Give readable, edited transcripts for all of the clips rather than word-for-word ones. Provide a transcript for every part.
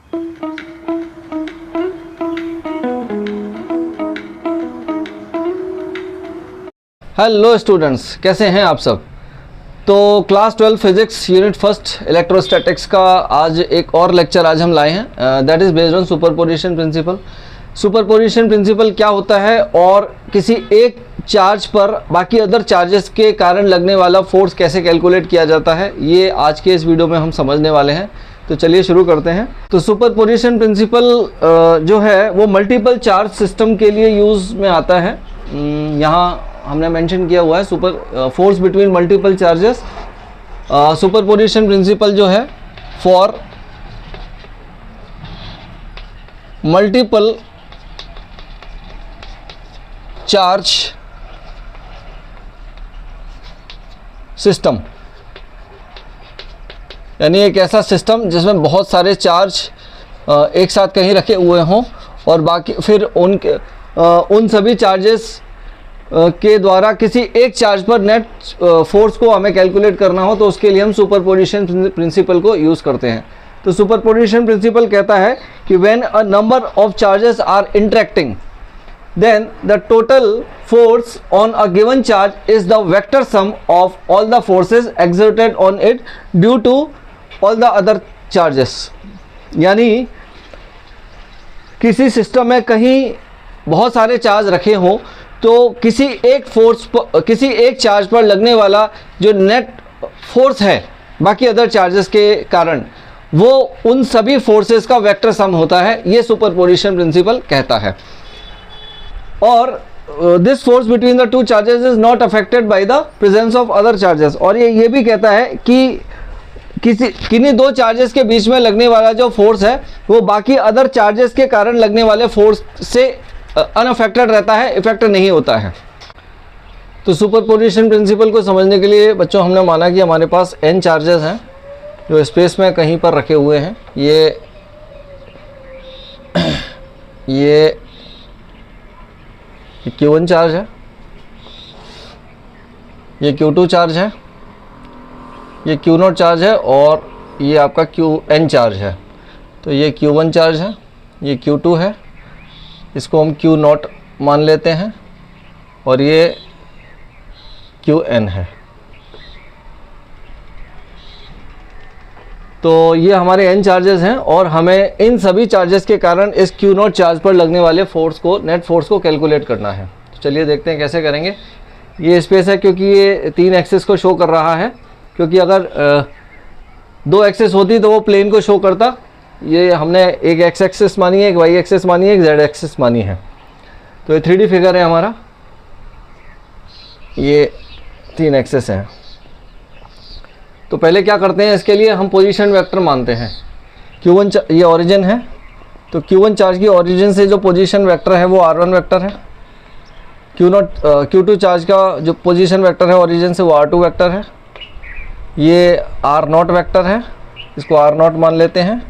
Hello students, कैसे हैं आप सब। तो class 12 physics unit first electrostatics का आज एक और लेक्चर आज हम लाए हैं, that is based on superposition principle. Superposition principle क्या होता है और किसी एक चार्ज पर बाकी अदर चार्जेस के कारण लगने वाला फोर्स कैसे कैलकुलेट किया जाता है, ये आज के इस वीडियो में हम समझने वाले हैं। तो चलिए शुरू करते हैं। तो सुपरपोजिशन प्रिंसिपल जो है वो मल्टीपल चार्ज सिस्टम के लिए यूज़ में आता है। यहाँ हमने मेंशन किया हुआ है super force between multiple charges. Superposition principle जो है फॉर मल्टीपल चार्ज सिस्टम, यानी एक ऐसा सिस्टम जिसमें बहुत सारे चार्ज एक साथ कहीं रखे हुए हों और बाकी फिर उन सभी चार्जेस के द्वारा किसी एक चार्ज पर नेट फोर्स को हमें कैलकुलेट करना हो, तो उसके लिए हम सुपरपोजिशन प्रिंसिपल को यूज़ करते हैं। तो सुपरपोजिशन प्रिंसिपल कहता है कि when a number of charges are interacting then the total force on a given charge is the vector sum of all the forces exerted on it due to all the other charges. यानी किसी system में कहीं बहुत सारे charge रखे हों तो किसी एक चार्ज पर लगने वाला जो नेट फोर्स है बाकी अदर चार्जेस के कारण, वो उन सभी फोर्सेस का वेक्टर सम होता है, ये सुपरपोजिशन प्रिंसिपल कहता है। और this force between the two charges is not affected by the presence of other charges. और ये भी कहता है कि किन्हीं दो चार्जेस के बीच में लगने वाला जो फोर्स है वो बाकी अदर चार्जेस के कारण लगने वाले फोर्स से अनअफेक्टेड रहता है, इफेक्ट नहीं होता है। तो सुपरपोजिशन प्रिंसिपल को समझने के लिए बच्चों हमने माना कि हमारे पास n चार्जेस हैं जो स्पेस में कहीं पर रखे हुए हैं। ये Q1 चार्ज है, ये Q2 चार्ज है, ये Q0 चार्ज है और ये आपका Qn चार्ज है। तो ये Q1 चार्ज है, ये Q2 है, इसको हम Q0 मान लेते हैं और ये Qn है। तो ये हमारे n चार्जेस हैं और हमें इन सभी चार्जेस के कारण इस Q0 चार्ज पर लगने वाले फोर्स को, नेट फोर्स को कैलकुलेट करना है। तो चलिए देखते हैं कैसे करेंगे। ये स्पेस है क्योंकि ये 3 एक्सिस को शो कर रहा है, क्योंकि अगर 2 एक्सिस होती तो वो प्लेन को शो करता। ये हमने एक एक्स एक्सिस मानी है, एक वाई एक्सिस मानी है, एक जेड एक्सिस मानी है। तो ये 3D फिगर है हमारा, ये 3 एक्सिस हैं। तो पहले क्या करते हैं, इसके लिए हम पोजीशन वेक्टर मानते हैं। Q1 ये ओरिजिन है, तो Q1 चार्ज की ओरिजिन से जो पोजीशन वेक्टर है वो R1 वेक्टर है। Q2 चार्ज का जो पोजीशन वेक्टर है ओरिजिन से वो R2 वेक्टर है। ये R0 वेक्टर है, इसको R0 मान लेते हैं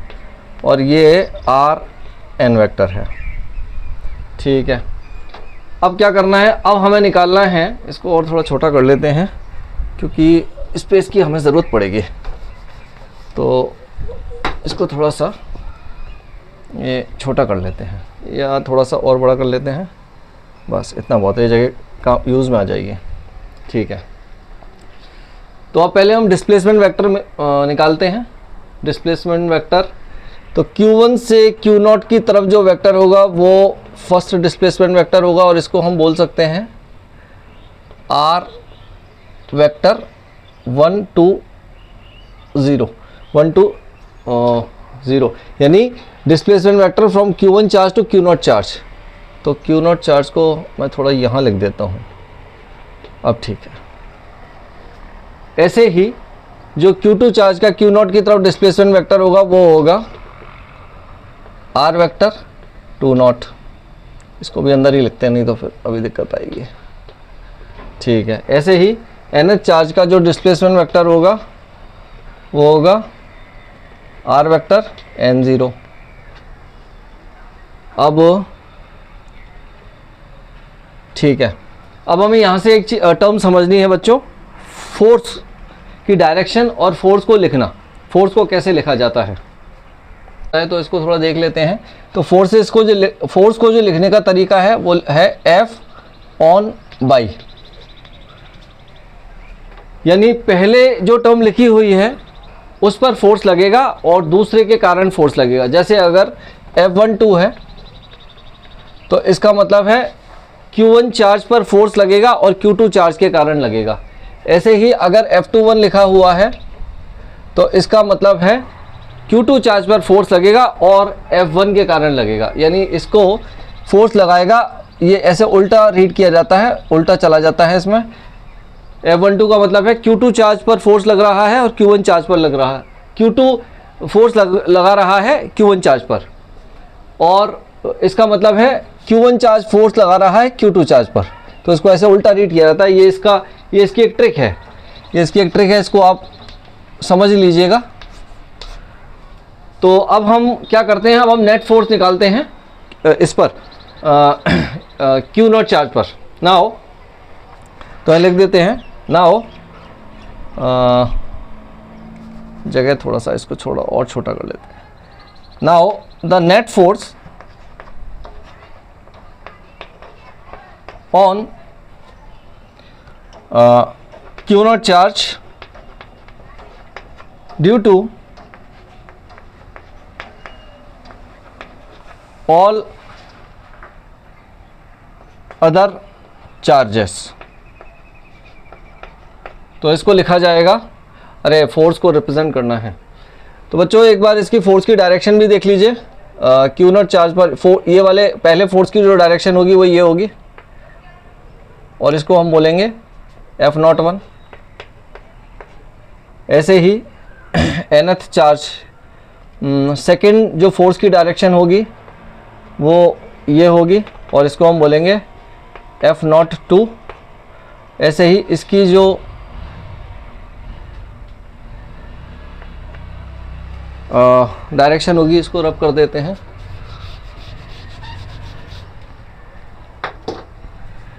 और ये Rn वेक्टर है। ठीक है, अब क्या करना है, अब हमें निकालना है, इसको और थोड़ा छोटा कर लेते हैं क्योंकि स्पेस की हमें ज़रूरत पड़ेगी। तो इसको थोड़ा सा ये छोटा कर लेते हैं या थोड़ा सा और बड़ा कर लेते हैं, बस इतना बहुत है, ये जगह का यूज़ में आ जाएगी। ठीक है, तो अब पहले हम डिस्प्लेसमेंट वेक्टर निकालते हैं। डिस्प्लेसमेंट वेक्टर, तो Q1 से Q0 की तरफ जो वेक्टर होगा वो फर्स्ट डिस्प्लेसमेंट वेक्टर होगा और इसको हम बोल सकते हैं R वेक्टर 1 to 0, यानी displacement vector from Q1 charge to Q0 charge. तो Q0 चार्ज को मैं थोड़ा यहाँ लिख देता हूँ, अब ठीक है। ऐसे ही जो Q2 चार्ज का Q0 की तरफ डिस्प्लेसमेंट वेक्टर होगा वो होगा R वेक्टर 2 इसको भी अंदर ही लिखते हैं, नहीं तो फिर अभी दिक्कत आएगी। ठीक है, ऐसे ही NH चार्ज का जो डिस्प्लेसमेंट वेक्टर होगा वो होगा R वेक्टर N0। अब ठीक है, अब हमें यहाँ से एक टर्म समझनी है बच्चों, फोर्स की डायरेक्शन और फोर्स को लिखना। फोर्स को कैसे लिखा जाता है, तो इसको थोड़ा देख लेते हैं। तो फोर्स को जो लिखने का तरीका है वो है F ऑन बाई, यानी पहले जो टर्म लिखी हुई है उस पर फोर्स लगेगा और दूसरे के कारण फोर्स लगेगा। जैसे अगर F12 है तो इसका मतलब है Q1 चार्ज पर फोर्स लगेगा और Q2 चार्ज के कारण लगेगा। ऐसे ही अगर F21 लिखा हुआ है तो इसका मतलब है Q2 चार्ज पर फोर्स लगेगा और F1 के कारण लगेगा। यानी इसको फोर्स लगाएगा, ये ऐसे उल्टा रीड किया जाता है, उल्टा चला जाता है इसमें। F12 का मतलब है Q2 चार्ज पर फोर्स लग रहा है और Q1 चार्ज पर लग रहा है, Q2 फोर्स लगा रहा है Q1 चार्ज पर, और इसका मतलब है Q1 चार्ज फोर्स लगा रहा है Q2 चार्ज पर। तो इसको ऐसे उल्टा रीड किया जाता है। ये इसकी एक ट्रिक है, इसको आप समझ लीजिएगा। तो अब हम क्या करते हैं, अब हम नेट फोर्स निकालते हैं इस पर Q0 चार्ज पर। नाउ तो लिख देते हैं, नाउ जगह थोड़ा सा इसको छोड़ा और छोटा कर लेते हैं। Now the net force on Q0 charge due to all other charges. तो इसको लिखा जाएगा, अरे फोर्स को रिप्रेजेंट करना है। तो बच्चों एक बार इसकी फोर्स की डायरेक्शन भी देख लीजिए। Q0 चार्ज पर ये वाले पहले फोर्स की जो डायरेक्शन होगी वो ये होगी, और इसको हम बोलेंगे F01। ऐसे ही nth चार्ज सेकंड जो फोर्स की डायरेक्शन होगी वो ये होगी, और इसको हम बोलेंगे F02। ऐसे ही इसकी जो डायरेक्शन होगी, इसको रब कर देते हैं,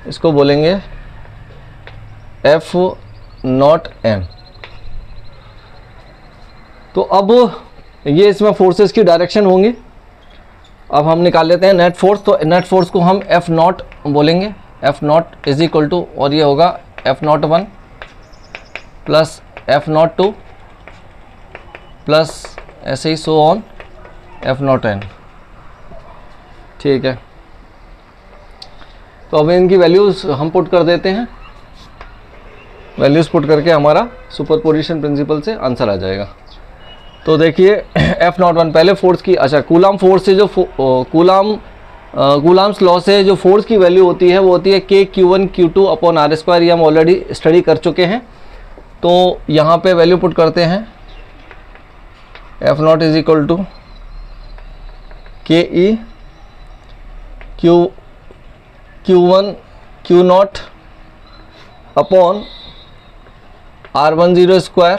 इसको बोलेंगे F0n। तो अब ये इसमें फोर्सेस की डायरेक्शन होंगी। अब हम निकाल लेते हैं नेट फोर्स। तो नेट फोर्स को हम F0 बोलेंगे, F0 इज इक्वल टू, और ये होगा F01 प्लस F02 प्लस ऐसे ही सो ऑन F0n। ठीक है, तो अब इनकी वैल्यूज़ हम पुट कर देते हैं। वैल्यूज़ पुट करके हमारा सुपरपोजिशन प्रिंसिपल से आंसर आ जाएगा। तो देखिए F01 पहले फोर्स की, अच्छा कूलाम फोर्स से जो कूलाम्स लॉ से जो फोर्स की वैल्यू होती है वो होती है K Q1 Q2 upon R²। ये हम ऑलरेडी स्टडी कर चुके हैं। तो यहाँ पे वैल्यू पुट करते हैं, F0 is equal to KE Q1 Q0 upon R10 square,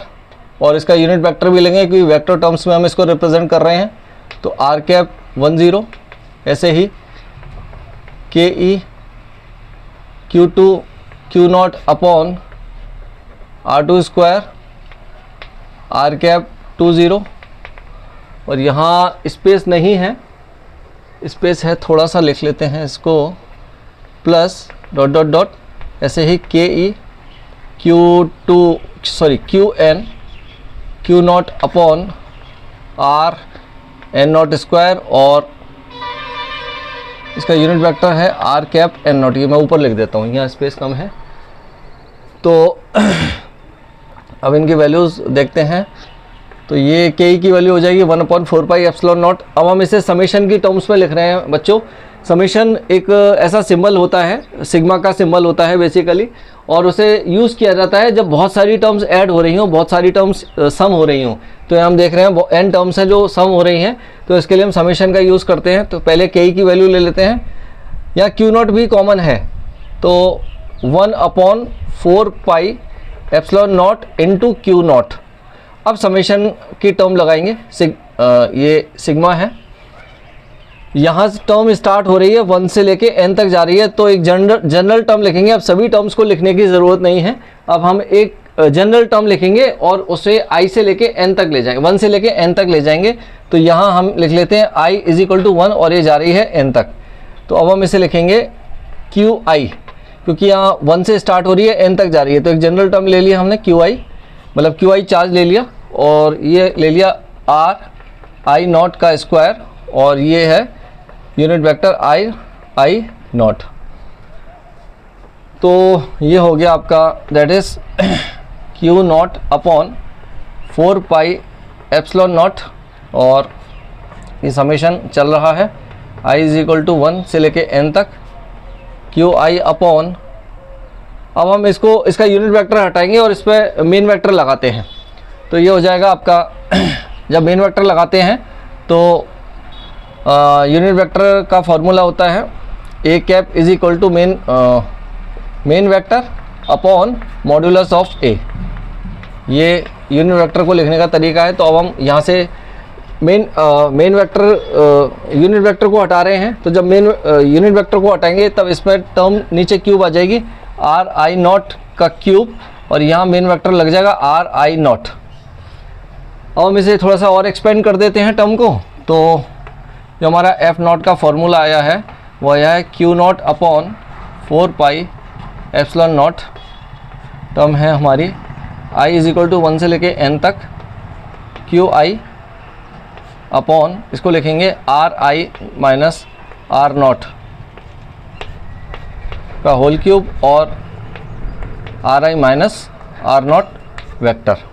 और इसका यूनिट वेक्टर भी लेंगे क्योंकि वेक्टर टर्म्स में हम इसको रिप्रेजेंट कर रहे हैं। तो R10। ऐसे ही KE Q2 Q0 upon R2 square R20, और यहाँ स्पेस नहीं है, स्पेस है थोड़ा सा लिख लेते हैं इसको, प्लस डॉट डॉट डॉट। ऐसे ही KE QN Q0 upon RN0 square, और इसका यूनिट वेक्टर है R_N0। ये मैं ऊपर लिख देता हूँ, यहाँ स्पेस कम है। तो अब इनकी वैल्यूज़ देखते हैं। तो ये के की वैल्यू हो जाएगी 1/4πε0। अब हम इसे समेशन की टर्म्स में लिख रहे हैं बच्चों। समेशन एक ऐसा सिंबल होता है, सिग्मा का सिंबल होता है बेसिकली, और उसे यूज़ किया जाता है जब बहुत सारी टर्म्स ऐड हो रही हों, बहुत सारी टर्म्स सम हो रही हों। तो हम देख रहे हैं n टर्म्स हैं जो सम हो रही हैं, तो इसके लिए हम समेशन का यूज़ करते हैं। तो पहले के की वैल्यू ले लेते हैं, या Q0 भी कॉमन है, तो 1/4πε0 इंटू Q0। अब समेशन की टर्म लगाएंगे, ये सिग्मा है, यहाँ से टर्म स्टार्ट हो रही है 1 से लेके n तक जा रही है, तो एक जनरल टर्म लिखेंगे। अब सभी टर्म्स को लिखने की ज़रूरत नहीं है। अब हम एक जनरल टर्म लिखेंगे और उसे i से लेके n तक ले जाएंगे, 1 से लेके n तक ले जाएंगे। तो यहाँ हम लिख लेते हैं i इज इक्वल टू 1 और ये जा रही है n तक। तो अब हम इसे लिखेंगे qi, क्योंकि यहाँ 1 से स्टार्ट हो रही है n तक जा रही है। तो एक जनरल टर्म ले लिया हमने qi, मतलब qi चार्ज ले लिया और ये ले लिया r i नॉट का स्क्वायर और ये है यूनिट वेक्टर i नॉट। तो ये हो गया आपका, that is q not upon 4 pi epsilon not और ये समेशन चल रहा है i इज इक्वल टू 1 से लेके n तक qi अपॉन, अब हम इसका यूनिट वेक्टर हटाएंगे और इस पर मेन वेक्टर लगाते हैं। तो ये हो जाएगा आपका जब मेन वेक्टर लगाते हैं तो यूनिट वेक्टर का फॉर्मूला होता है a cap is equal to main vector upon modulus of a। ये यूनिट वेक्टर को लिखने का तरीका है। तो अब हम यहाँ से मेन वेक्टर यूनिट वेक्टर को हटा रहे हैं। तो जब यूनिट वेक्टर को हटाएंगे तब इसमें टर्म नीचे क्यूब आ जाएगी r i नॉट का क्यूब और यहाँ मेन वेक्टर लग जाएगा r i नॉट। अब हम इसे थोड़ा सा और एक्सपेंड कर देते हैं टर्म को। तो जो हमारा f नॉट का फॉर्मूला आया है वो आया है q not upon 4 pi epsilon not, term है हमारी i इज इक्वल टू 1 से लेके n तक qi अपॉन, इसको लिखेंगे r i minus r not का होल क्यूब और r i minus r not vector.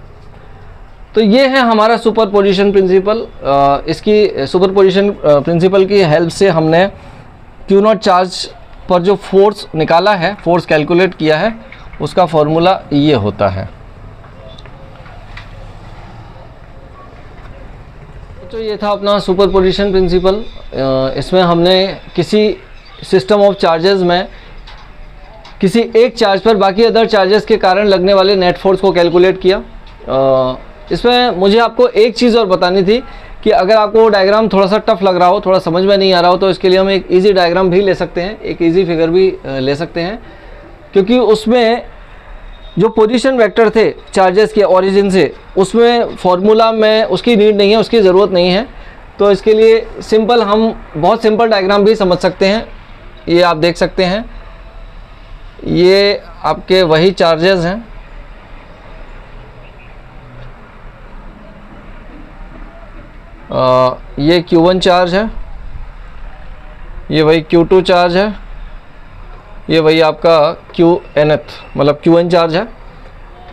तो ये है हमारा सुपरपोजिशन प्रिंसिपल। इसकी सुपरपोजिशन प्रिंसिपल की हेल्प से हमने क्यू नॉट चार्ज पर जो फोर्स निकाला है, फोर्स कैलकुलेट किया है, उसका फॉर्मूला ये होता है। तो ये था अपना सुपरपोजिशन प्रिंसिपल। इसमें हमने किसी सिस्टम ऑफ चार्जेस में किसी एक चार्ज पर बाकी अदर चार्जेस के कारण लगने वाले नेट फोर्स को कैलकुलेट किया। इसमें मुझे आपको एक चीज़ और बतानी थी कि अगर आपको डायग्राम थोड़ा सा टफ लग रहा हो, थोड़ा समझ में नहीं आ रहा हो, तो इसके लिए हम एक इजी डायग्राम भी ले सकते हैं, एक इजी फिगर भी ले सकते हैं, क्योंकि उसमें जो पोजीशन वेक्टर थे चार्जेस के ओरिजिन से, उसमें फॉर्मूला में उसकी नीड नहीं है, उसकी ज़रूरत नहीं है। तो इसके लिए सिंपल हम बहुत सिंपल डायग्राम भी समझ सकते हैं। ये आप देख सकते हैं, ये आपके वही चार्जेस हैं, ये Q1 चार्ज है, ये वही Q2 चार्ज है, ये वही आपका QNth मतलब Qn चार्ज है,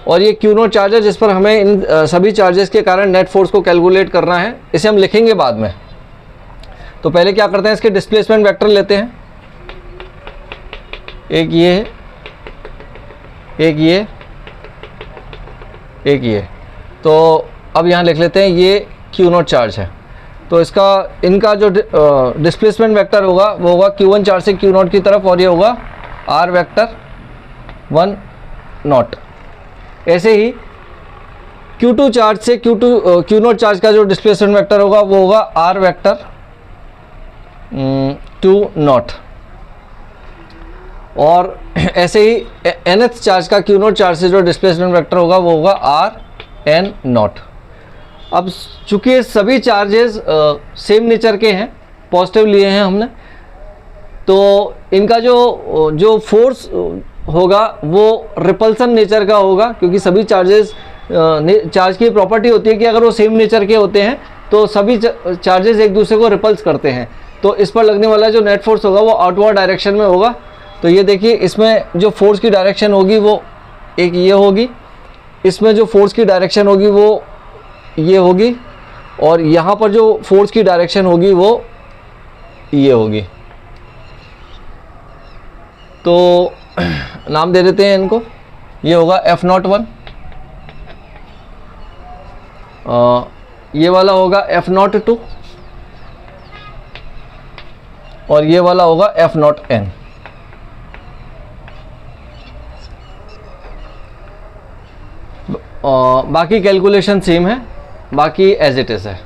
और ये Q0 चार्ज है जिस पर हमें इन सभी चार्जेस के कारण नेट फोर्स को कैलकुलेट करना है। इसे हम लिखेंगे बाद में। तो पहले क्या करते हैं, इसके डिस्प्लेसमेंट वेक्टर लेते हैं, एक ये है, एक ये, एक ये। तो अब यहाँ लिख लेते हैं ये Q0 चार्ज है। तो इनका जो डिस्प्लेसमेंट वेक्टर होगा वो होगा Q1 चार्ज से Q0 की तरफ, और ये होगा R वेक्टर 1 नॉट। ऐसे ही Q2 चार्ज से Q0 चार्ज का जो डिस्प्लेसमेंट वेक्टर होगा वो होगा R वेक्टर 2 नॉट। और ऐसे ही nth चार्ज का Q0 चार्ज से जो डिस्प्लेसमेंट वेक्टर होगा वो होगा R n नॉट। अब चूंकि सभी चार्जेस सेम नेचर के हैं, पॉजिटिव लिए हैं हमने, तो इनका जो फोर्स होगा वो रिपल्सन नेचर का होगा, क्योंकि सभी चार्ज की प्रॉपर्टी होती है कि अगर वो सेम नेचर के होते हैं तो सभी चार्जेस एक दूसरे को रिपल्स करते हैं। तो इस पर लगने वाला जो नेट फोर्स होगा वो आउटवर्ड डायरेक्शन में होगा। तो ये देखिए, इसमें जो फोर्स की डायरेक्शन होगी वो एक ये होगी, इसमें जो फोर्स की डायरेक्शन होगी वो ये होगी, और यहाँ पर जो फोर्स की डायरेक्शन होगी वो ये होगी। तो नाम दे देते हैं इनको, ये होगा F01, ये वाला होगा F02, और ये वाला होगा F0n। बाकी कैलकुलेशन सेम है, बाकी एज इट इज़ है।